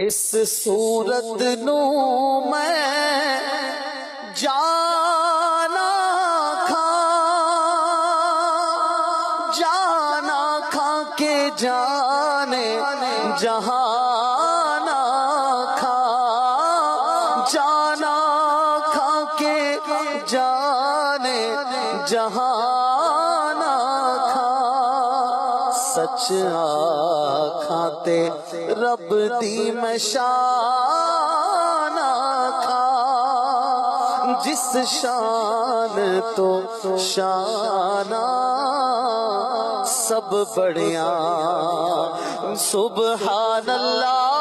اس صورت نو میں جانا کھا کے جانے جہانا کھا جانا کھا کے جانے جہانا کھا سچ آکھاں تے رب دی میں شان آکھاں جس شان تو شانہ سب بڑیاں سبحان اللہ